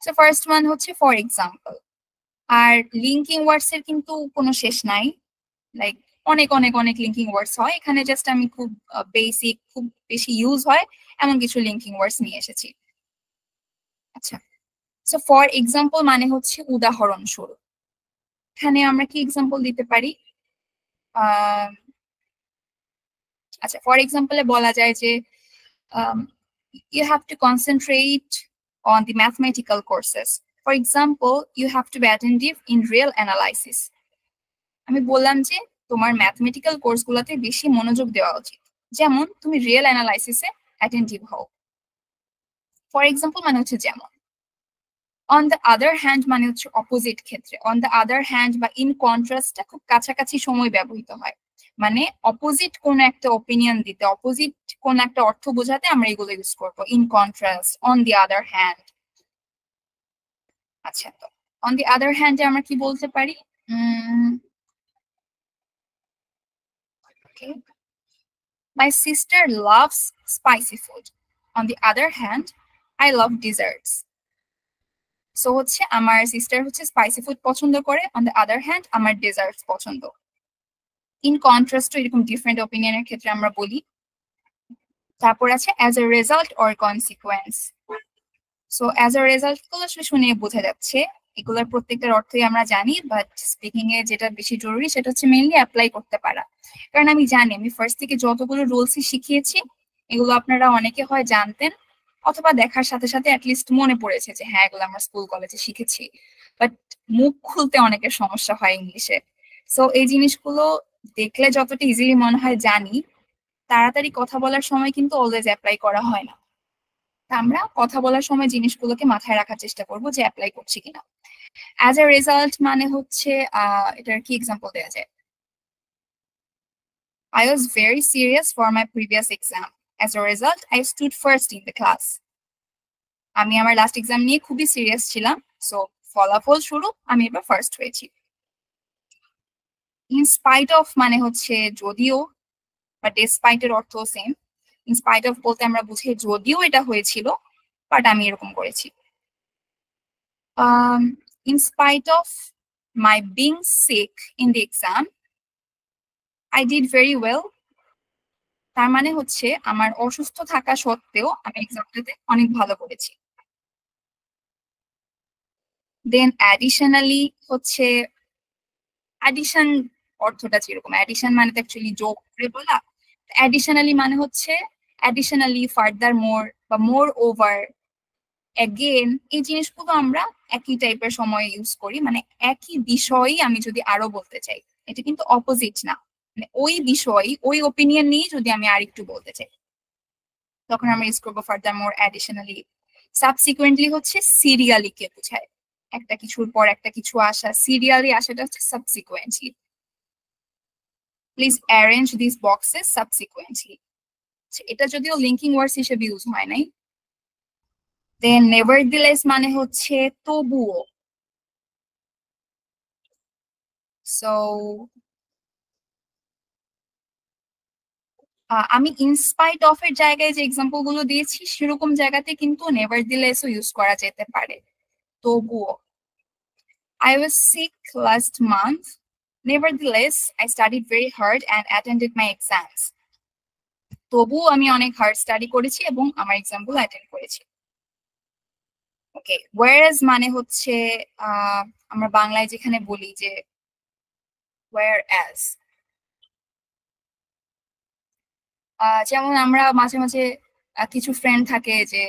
So first one হচ্ছে for example. আর linking words এর কিন্তু কোনো শেষ নাই, লাইক অনেক অনেক অনেক লিঙ্কিং ওয়ার্ডস হয়। এখানে জাস্ট আমি খুব বেসিক, খুব বেশি ইউজ হয় এমন কিছু লিঙ্কিং ওয়ার্ডস নিয়ে এসেছি। আচ্ছা, সো ফর এক্সাম্পল মানে হচ্ছে উদাহরণস্বরূপ। এখানে আমরা কি এক্সাম্পল দিতে পারি? আচ্ছা, ফর এক্সাম্পলে বলা যায় যে you have to concentrate on the mathematical courses. For example, you have to be attentive in real analysis. আমি বললাম যে তোমার ম্যাথমেটিক্যাল কোর্সগুলোতে বেশি মনোযোগ দেওয়া উচিত, যেমন তুমি রিয়েল অ্যানালাইসিসে অ্যাটেন্টিভ হও। ফর এক্সাম্পল মানে হচ্ছে যেমন। অন দ্য আদার হ্যান্ড মানে হচ্ছে অপোজিট ক্ষেত্রে। অন দ্য আদার হ্যান্ড বা ইন কন্ট্রাস্টটা খুব কাছাকাছি সময় ব্যবহৃত হয়, মানে অপোজিট কোন একটা ওপিনিয়ন দিতে, অপোজিট কোন একটা অর্থ বোঝাতে আমরা এগুলো ইউজ করবো। In contrast, on the other hand. আচ্ছা, তো অন দি আদার হ্যান্ডে আমরা কি বলতে পারি? My sister loves spicy food. On the other hand, I love desserts. So হচ্ছে আমার সিস্টার হচ্ছে স্পাইসি ফুড পছন্দ করে, অন দ্য আদার হ্যান্ড আমার ডেজার্টস পছন্দ। ইন কন্ট্রাস্ট এরকম ডিফারেন্ট ওপিনিয়নের ক্ষেত্রে আমরা বলি। তারপর আছে as a result or consequence. So as a result গুলো আসলে শুনে বোঝা যাচ্ছে, এগুলোর প্রত্যেকটার অর্থই আমরা জানি, বাট স্পিকিং এ যেটা বেশি জরুরি সেটা হচ্ছে মেইনলি অ্যাপ্লাই করতে পারা। কারণ আমি জানি আমি ফার্স্ট থেকে যতগুলো রুলসই শিখিয়েছি এগুলো আপনারা অনেকে হয় জানতেন, অথবা দেখার সাথে সাথে অ্যাটলিস্ট মনে পড়েছে যে হ্যাঁ এগুলো আমরা স্কুল কলেজে শিখেছি, বাট মুখ খুলতে অনেকের সমস্যা হয় ইংলিশে। সো এই জিনিসগুলো দেখলে যতটা ইজিলি মনে হয় জানি, তাড়াতাড়ি কথা বলার সময় কিন্তু অলওয়েজ অ্যাপ্লাই করা হয় না। আমরা কথা বলার সময় জিনিসগুলোকে মাথায় রাখার চেষ্টা করবো যে অ্যাপ্লাই করছি কিনা। অ্যাজ এ রেজাল্ট মানে হচ্ছে এটার কি এক্সাম্পল দেওয়া যায়? I was very serious for my previous exam. As a result, I stood first in the class. আমি আমার লাস্ট এক্সাম নিয়ে খুবই সিরিয়াস ছিলাম, সো ফলাফল স্বরূপ আমি এবার ফার্স্ট হয়েছি। ইন স্পাইট অফ মানে হচ্ছে যদিও, বা ডেসপাইট এর অর্থ সেম। ইন স্পাইট অফ বলতে আমরা বুঝি যদিও এটা হয়েছিল, বাট আমি এরকম করেছি। In spite of my being sick in the exam, I did very well. তার মানে হচ্ছে আমার অসুস্থ থাকা সত্ত্বেও আমি এক্সামটাতে অনেক ভালো করেছি। দেন অ্যাডিশনালি হচ্ছে, অ্যাডিশন অর্থটা যেরকম, অ্যাডিশন মানে তো অ্যাকচুয়ালি যোগ করে বলা। অ্যাডিশনালি মানে হচ্ছে অ্যাডিশনালি, ফার্দার মোর বা মোর ওভার, অ্যাগেন, এই জিনিসগুলো আমরা একই টাইপের সময় ইউজ করি, মানে একই বিষয়ই আমি যদি আরো বলতে চাই, এটা কিন্তু অপোজিট না, মানে ওই বিষয় ওই ওপিনিয়ন নিয়ে যদি আমি আর একটু বলতে চাই তখন আমরা ইউজ করবো ফার্দার মোর, অ্যাডিশনালি। সাবসিকুয়েন্টলি হচ্ছে সিরিয়ালি কে বোঝায়, একটা কিছুর পর একটা কিছু আসা, সিরিয়ালি আসাটা হচ্ছে subsequently. Please arrange this boxes subsequently. এটা যদিও লিঙ্কিং ওয়ার্ডস হিসেবে ইউজ হয় নাই। দেন নেভারদিলেস মানে হচ্ছে তবুও। সো আমি ইনস্পাইট অফ এর জায়গায় যে এক্সাম্পল গুলো দিয়েছি সেরকম জায়গাতে কিন্তু নেভারদিলেসও ইউজ করা যেতে পারে, তবুও। I was sick last month. Nevertheless, I studied very hard and attended my exams. তবুও আমি অনেক হার্ড স্টাডি করেছি এবং আমার এক্সাম গুলো অ্যাটেন্ড করেছি। ওকে, whereas মানে হচ্ছে আমরা বাংলায় যেখানে বলি যে whereas, যেমন আমরা মাঝে মাঝে কিছু ফ্রেন্ড থাকে যে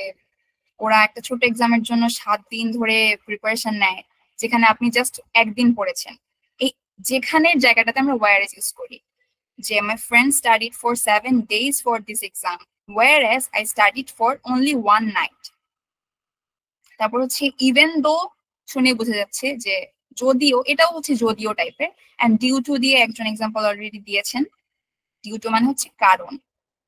ওরা একটা ছোট এক্সামের জন্য 7 দিন ধরে প্রিপারেশন নেয়, যেখানে আপনি জাস্ট একদিন পড়েছেন। এই যেখানে জায়গাটাতে আমরা whereas ইউজ করি, যে my friend studied for 7 days for this exam, whereas I studied for only 1 night. তারপর হচ্ছে ইভেন দো, শুনে বোঝা যাচ্ছে যে যদিও, এটাও হচ্ছে যদিও টাইপের। এন্ড ডিউ টু দিয়ে একজন এক্সাম্পল অলরেডি দিয়েছেন। ডিউ টু মানে হচ্ছে কারণ,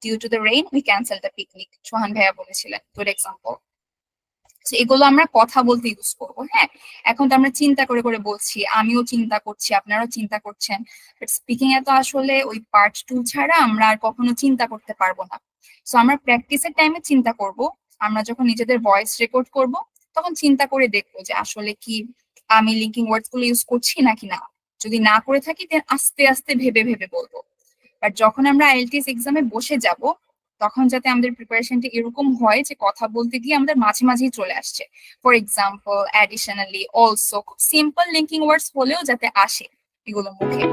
due to the rain we cancel the picnic, Sohan ভাইয়া বলেছিলেন, গুড এক্সাম্পল। এগুলো আমরা কথা বলতে ইউজ করবো। হ্যাঁ, এখন তো আমরা চিন্তা করে করে বলছি, আমিও চিন্তা করছি, আপনারাও চিন্তা করছেন, বাট স্পিকিং এ তো আসলে ওই পার্ট 2 ছাড়া আমরা আর কখনো চিন্তা করতে পারবো না। সো আমরা প্র্যাকটিসের টাইমে চিন্তা করব, আমরা যখন নিজেদের ভয়েস রেকর্ড করব তখন চিন্তা করে দেখবো যে আসলে কি আমি লিঙ্কিং ওয়ার্ডস গুলো ইউজ করছি নাকি না। যদি না করে থাকি দেন আস্তে আস্তে ভেবে ভেবে বলবো। বাট যখন আমরা আইএলটিএস এক্সামে বসে যাব তখন যাতে আমাদের প্রিপারেশনটা এরকম হয় যে কথা বলতে গিয়ে আমাদের মাঝে মাঝেই চলে আসছে। ফর এক্সাম্পল, অ্যাডিশনালি, অলসো, খুব সিম্পল লিঙ্কিং ওয়ার্ডস হলেও যাতে আসে এগুলো মুখে।